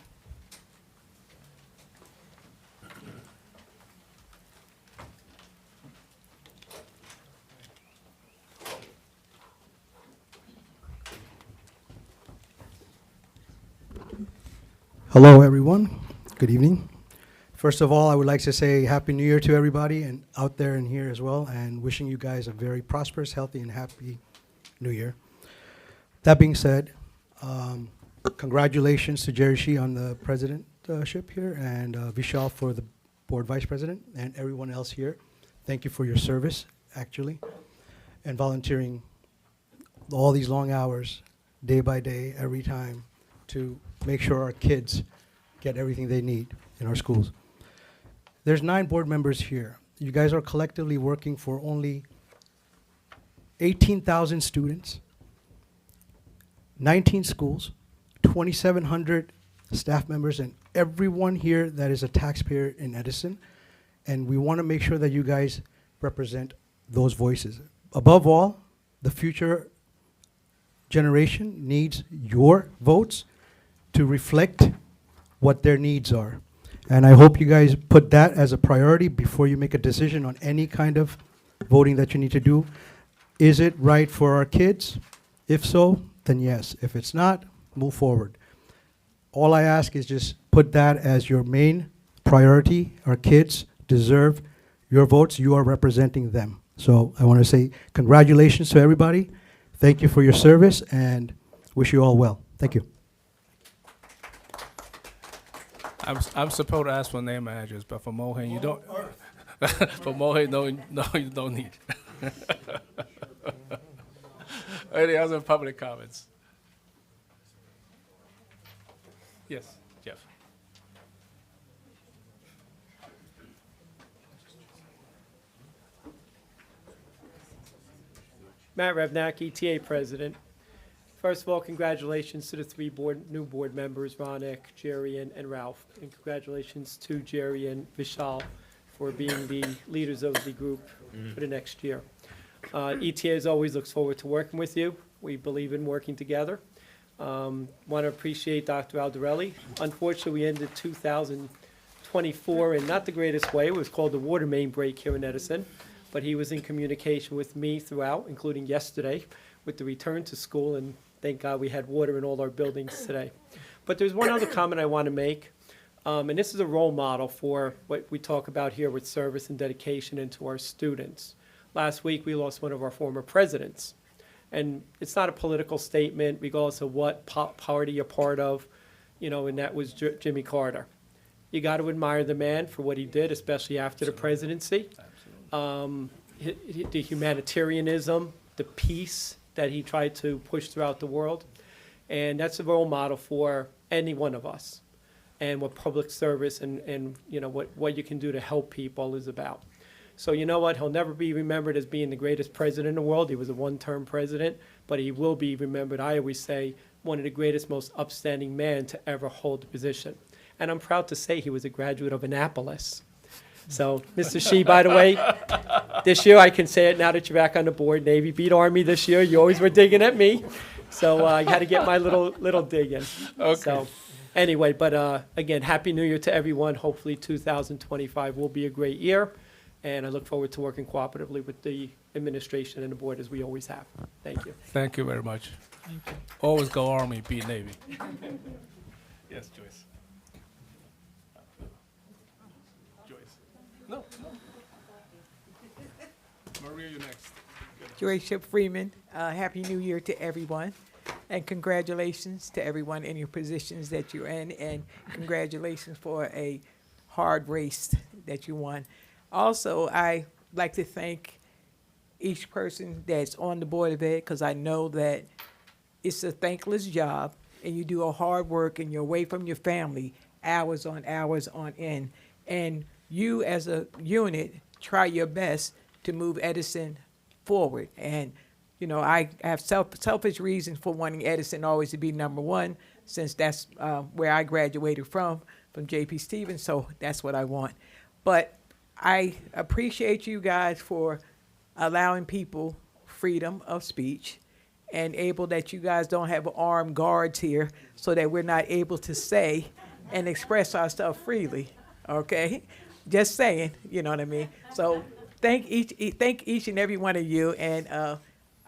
Hello, everyone. Good evening. First of all, I would like to say Happy New Year to everybody and out there and here as well, and wishing you guys a very prosperous, healthy, and happy New Year. That being said, congratulations to Jerry Shee on the presidentship here, and Vishal for the board vice president, and everyone else here. Thank you for your service, actually, and volunteering all these long hours, day by day, every time, to make sure our kids get everything they need in our schools. There's 9 board members here. You guys are collectively working for only 18,000 students, 19 schools, 2,700 staff members, and everyone here that is a taxpayer in Edison. And we want to make sure that you guys represent those voices. Above all, the future generation needs your votes to reflect what their needs are. And I hope you guys put that as a priority before you make a decision on any kind of voting that you need to do. Is it right for our kids? If so, then yes. If it's not, move forward. All I ask is just put that as your main priority. Our kids deserve your votes. You are representing them. So I want to say congratulations to everybody. Thank you for your service and wish you all well. Thank you. I'm supposed to ask for name and address, but for Mohan, you don't. For Mohan, no, you don't need. Any other public comments? Yes, Jeff. Matt Revnak, ETA President. First of all, congratulations to the 3 new board members, Ronik, Jerry, and Ralph. And congratulations to Jerry and Vishal for being the leaders of the group for the next year. ETA as always looks forward to working with you. We believe in working together. Want to appreciate Dr. Aldarelli. Unfortunately, we ended 2024 in not the greatest way. It was called the water main break here in Edison, but he was in communication with me throughout, including yesterday, with the return to school, and thank God we had water in all our buildings today. But there's one other comment I want to make, and this is a role model for what we talk about here with service and dedication into our students. Last week, we lost one of our former presidents, and it's not a political statement regardless of what party you're part of, and that was Jimmy Carter. You got to admire the man for what he did, especially after the presidency. The humanitarianism, the peace that he tried to push throughout the world. And that's a role model for any one of us, and what public service and what you can do to help people is about. So you know what? He'll never be remembered as being the greatest president in the world. He was a one-term president, but he will be remembered, I always say, one of the greatest, most upstanding men to ever hold the position. And I'm proud to say he was a graduate of Annapolis. So, Mr. Shee, by the way, this year I can say it now that you're back on the board. Navy beat Army this year. You always were digging at me, so I had to get my little dig in. Okay. So, anyway, but again, Happy New Year to everyone. Hopefully, 2025 will be a great year, and I look forward to working cooperatively with the administration and the board as we always have. Thank you. Thank you very much. Always go Army, beat Navy. Yes, Joyce. No. Maria, you next. Joyce Ship Freeman, Happy New Year to everyone, and congratulations to everyone in your positions that you're in, and congratulations for a hard race that you won. Also, I like to thank each person that's on the Board of Ed, because I know that it's a thankless job, and you do a hard work, and you're away from your family hours on end, and you as a unit try your best to move Edison forward. And, I have selfish reasons for wanting Edison always to be number 1, since that's where I graduated from J.P. Stevens, so that's what I want. But I appreciate you guys for allowing people freedom of speech, and able that you guys don't have armed guards here so that we're not able to say and express ourselves freely, okay? Just saying, you know what I mean? So thank each and every one of you, and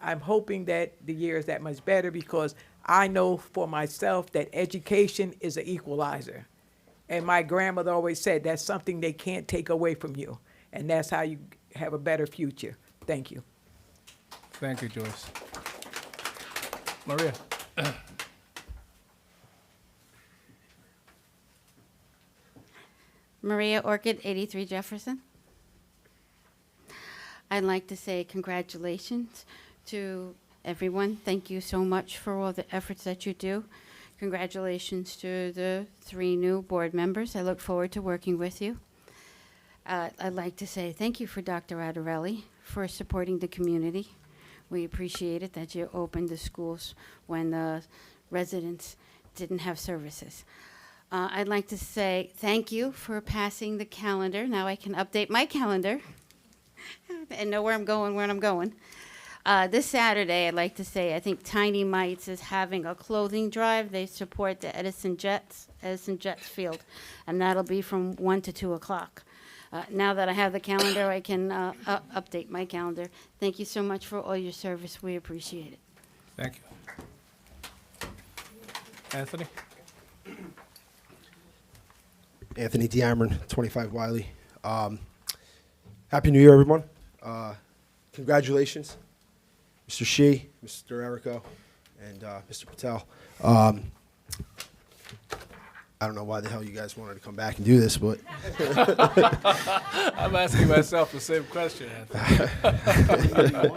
I'm hoping that the year is that much better, because I know for myself that education is an equalizer. And my grandmother always said that's something they can't take away from you. And that's how you have a better future. Thank you. Thank you, Joyce. Maria? Maria Orchid, 83 Jefferson. I'd like to say congratulations to everyone. Thank you so much for all the efforts that you do. Congratulations to the 3 new board members. I look forward to working with you. I'd like to say thank you for Dr. Adarelli for supporting the community. We appreciate it that you opened the schools when the residents didn't have services. I'd like to say thank you for passing the calendar. Now I can update my calendar and know where I'm going, when I'm going. This Saturday, I'd like to say, I think Tiny Mites is having a clothing drive. They support the Edison Jets field, and that'll be from 1 to 2 o'clock. Now that I have the calendar, I can update my calendar. Thank you so much for all your service. We appreciate it. Thank you. Anthony? Anthony Diamond, 25 Wiley. Happy New Year, everyone. Congratulations, Mr. Shi, Mr. Erico, and Mr. Patel. I don't know why the hell you guys wanted to come back and do this, but I'm asking myself the same question, Anthony.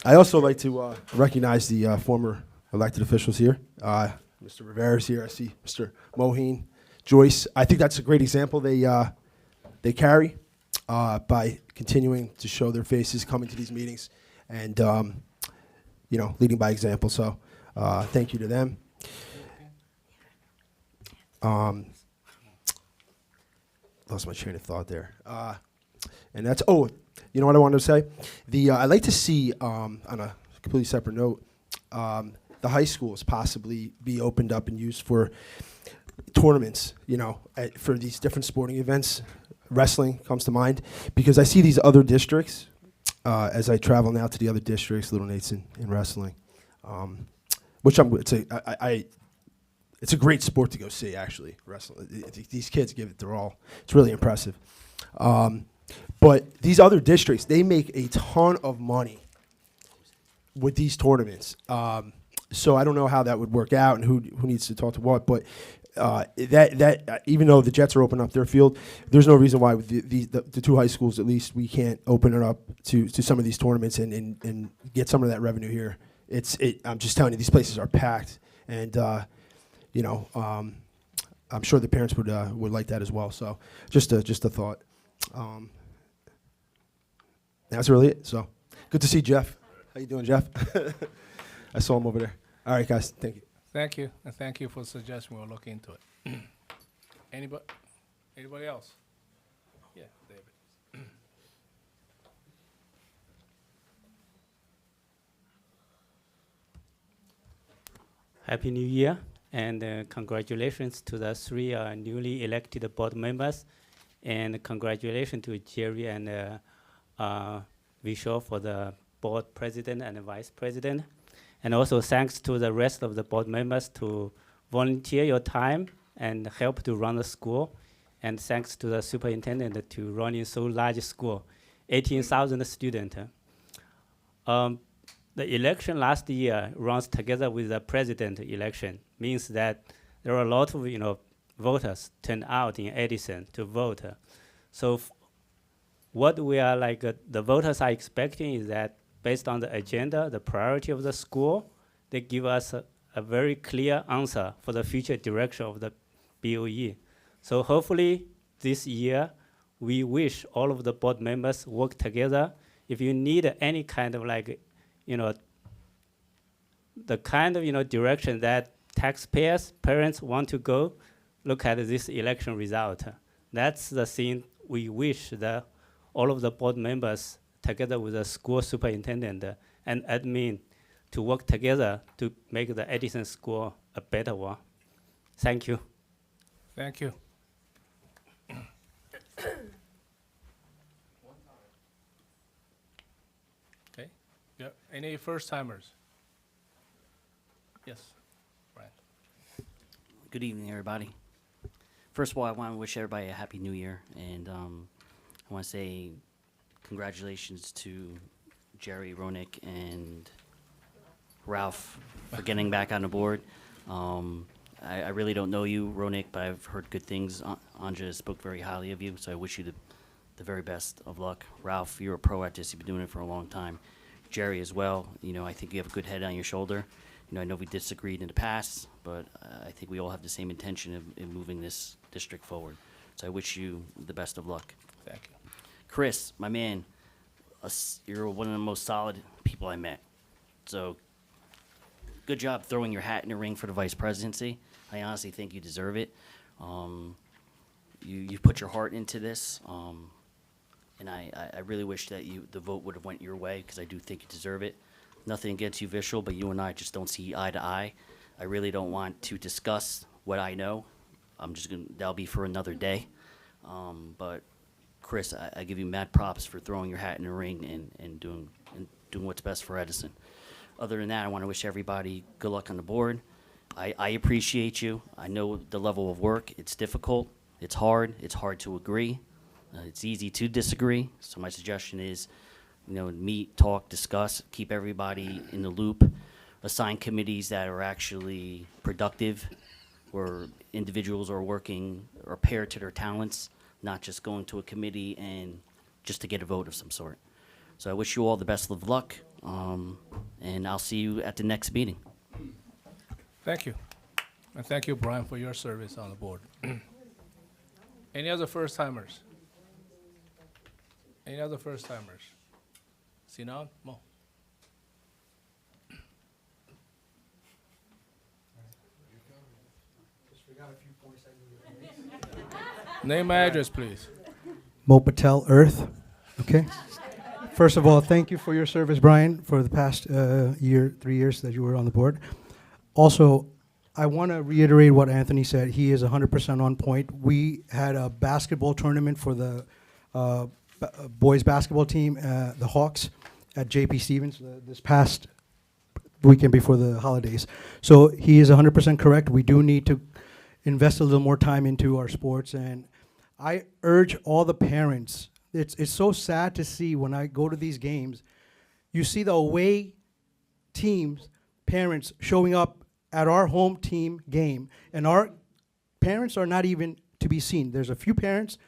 I also like to recognize the former elected officials here. Mr. Rivera's here. I see Mr. Moheen, Joyce. I think that's a great example they carry by continuing to show their faces, coming to these meetings, and leading by example. So thank you to them. Lost my train of thought there. And that's, you know what I wanted to say? I'd like to see, on a completely separate note, the high schools possibly be opened up and used for tournaments, for these different sporting events. Wrestling comes to mind, because I see these other districts, as I travel now to the other districts, Little Nate's in wrestling, which it's a great sport to go see, actually, wrestling. These kids give it their all. It's really impressive. But these other districts, they make a ton of money with these tournaments. So I don't know how that would work out and who needs to talk to what, but even though the Jets are opening up their field, there's no reason why with the 2 high schools, at least, we can't open it up to some of these tournaments and get some of that revenue here. I'm just telling you, these places are packed, and I'm sure the parents would like that as well. So just a thought. That's really it. So good to see Jeff. How you doing, Jeff? I saw him over there. All right, guys. Thank you. Thank you, and thank you for the suggestion. We'll look into it. Anybody else? Yeah, David. Happy New Year, and congratulations to the 3 newly elected board members, and congratulations to Jerry and Vishal for the board president and vice president. And also thanks to the rest of the board members to volunteer your time and help to run the school. And thanks to the superintendent to running so large school, 18,000 students. The election last year runs together with the president election, means that there are a lot of voters turned out in Edison to vote. So what we are the voters are expecting is that based on the agenda, the priority of the school, they give us a very clear answer for the future direction of the BOE. So hopefully this year, we wish all of the board members work together. If you need any kind of the kind of direction that taxpayers, parents want to go, look at this election result. That's the thing we wish that all of the board members together with the school superintendent and admin to work together to make the Edison School a better one. Thank you. Thank you. Okay. Yeah. Any first timers? Yes, Brian. Good evening, everybody. First of all, I want to wish everybody a happy new year, and I want to say congratulations to Jerry, Ronick, and Ralph for getting back on the board. I really don't know you, Ronick, but I've heard good things. Anja spoke very highly of you, so I wish you the very best of luck. Ralph, you're a pro at this. You've been doing it for a long time. Jerry as well. You know, I think you have a good head on your shoulder. You know, I know we disagreed in the past, but I think we all have the same intention of moving this district forward. So I wish you the best of luck. Thank you. Chris, my man, you're one of the most solid people I met. So good job throwing your hat in the ring for the vice presidency. I honestly think you deserve it. You put your heart into this, and I really wish that the vote would have went your way, because I do think you deserve it. Nothing against you, Vishal, but you and I just don't see eye to eye. I really don't want to discuss what I know. That'll be for another day. But Chris, I give you mad props for throwing your hat in the ring and doing what's best for Edison. Other than that, I want to wish everybody good luck on the board. I appreciate you. I know the level of work. It's difficult. It's hard. It's hard to agree. It's easy to disagree. So my suggestion is, meet, talk, discuss, keep everybody in the loop, assign committees that are actually productive, where individuals are working or paired to their talents, not just going to a committee and just to get a vote of some sort. So I wish you all the best of luck, and I'll see you at the next meeting. Thank you. And thank you, Brian, for your service on the board. Any other first-timers? Any other first-timers? See now? Mo. Name and address, please. Mo Patel, Earth. Okay. First of all, thank you for your service, Brian, for the past 3 years that you were on the board. Also, I want to reiterate what Anthony said. He is 100% on point. We had a basketball tournament for the boys basketball team, the Hawks, at JP Stevens this past weekend before the holidays. So he is 100% correct. We do need to invest a little more time into our sports, and I urge all the parents. It's so sad to see when I go to these games, you see the away teams, parents showing up at our home team game, and our parents are not even to be seen. There's a few parents,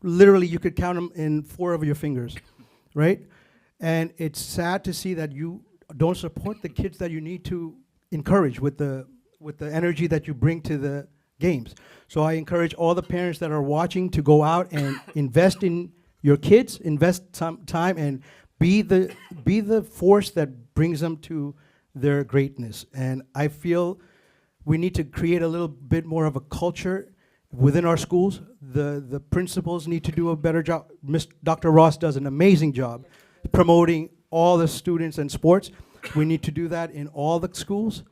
literally you could count them in 4 of your fingers, right? And it's sad to see that you don't support the kids that you need to encourage with the energy that you bring to the games. So I encourage all the parents that are watching to go out and invest in your kids, invest some time, and be the force that brings them to their greatness. And I feel we need to create a little bit more of a culture within our schools. The principals need to do a better job. Dr. Ross does an amazing job promoting all the students and sports. We need to do that in all the schools.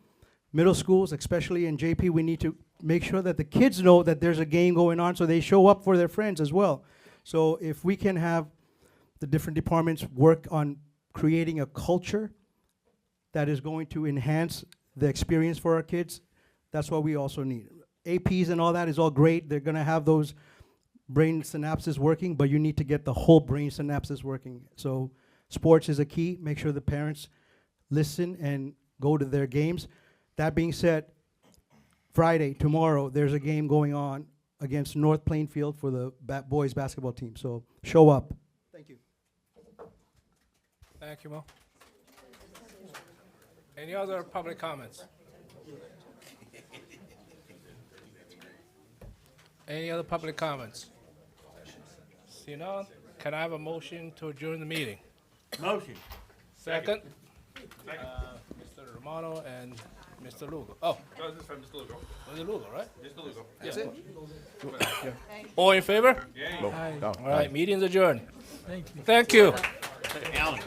Middle schools, especially in JP, we need to make sure that the kids know that there's a game going on, so they show up for their friends as well. So if we can have the different departments work on creating a culture that is going to enhance the experience for our kids, that's what we also need. APs and all that is all great. They're going to have those brain synapses working, but you need to get the whole brain synapses working. So sports is a key. Make sure the parents listen and go to their games. That being said, Friday, tomorrow, there's a game going on against North Plainfield for the boys basketball team. So show up. Thank you. Thank you, Mo. Any other public comments? Any other public comments? See none, can I have a motion to adjourn the meeting? Motion. Second? Mr. Romano and Mr. Lugo. Oh, No, this is from Mr. Lugo. was it Lugo, right? Mr. Lugo. That's it? All in favor? Yeah. All right, meeting's adjourned. Thank you. Thank you. Alan.